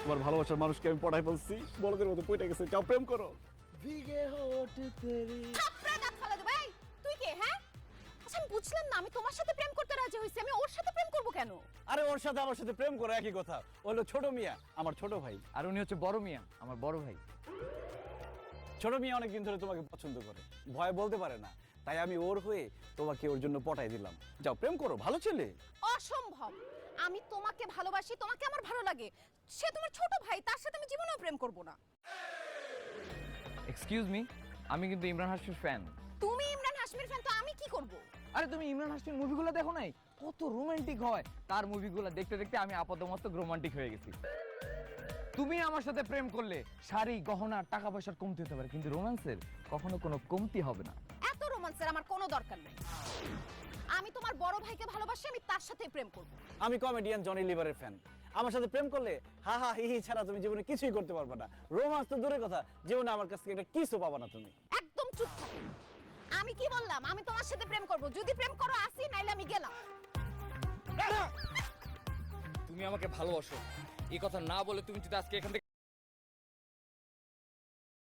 তোমার ভালোবাসার মানুষকে আমি পড়াই বলছি, বড়দের মতো পইটা গেছে, যাও প্রেম করো। থাপড়া দাঁত ফালা দেব। এই, তুই কে হ্যাঁ? আচ্ছা আমি বুঝলাম না, আমি তোমার সাথে প্রেম করতে রাজি হইছি, আমি ওর সাথে প্রেম করব কেন? আরে ওর সাথে আমার সাথে প্রেম করো একই কথা। ও হলো ছোট মিয়া, আমার ছোট ভাই। আর উনি হচ্ছে বড় মিয়া, আমার বড় ভাই। ছোট মিয়া অনেকদিন ধরে তোমাকে পছন্দ করে, ভয় বলতে পারে না, তাই আমি ওর হয়ে তোমাকে ওর জন্য পটাই দিলাম। যাও প্রেম করো, ভালো ছেলে। অসম্ভব। আমি তোমাকে ভালোবাসি, তোমাকে আমার ভালো লাগে। সে তোমার ছোট ভাই, তার সাথে আমি জীবনেও প্রেম করব না। এক্সকিউজ মি, আমি কিন্তু ইমরান হাশমির ফ্যান। তুমি ইমরান হাশমির ফ্যান, তো আমি কি করব? আরে তুমি ইমরান হাশমির মুভিগুলো দেখো নাই? কত রোমান্টিক হয় তার মুভিগুলো দেখতে দেখতে আমি আপাতমস্তক রোমান্টিক হয়ে গেছি। তুমি আমার সাথে প্রেম করলে শাড়ি গহনা টাকা পয়সার কমতি হতে পারে, কিন্তু রোমান্সের কখনো কোনো কমতি হবে না। এত রোমান্সের আমার কোনো দরকার নাই। আমি তোমার বড় ভাইকে ভালোবাসি, আমি তার সাথেই প্রেম করব। আমি কমেডিয়ান জনি লিভারের ফ্যান। আমার সাথে প্রেম করলে হা হা হি হি ছাড়া তুমি জীবনে কিছুই করতে পারবে না। রোমান্স তো দূরের কথা, জীবনে আমার কাছ থেকে একটা কিসও পাবা না তুমি। একদম চুপ থাকো। আমি কি বললাম? আমি তোমার সাথে প্রেম করব। যদি প্রেম করো আসি, নাইলে আমি গেলাম। তুমি আমাকে ভালোবাসো এই কথা না বলে তুমি যদি আজকে এখান থেকে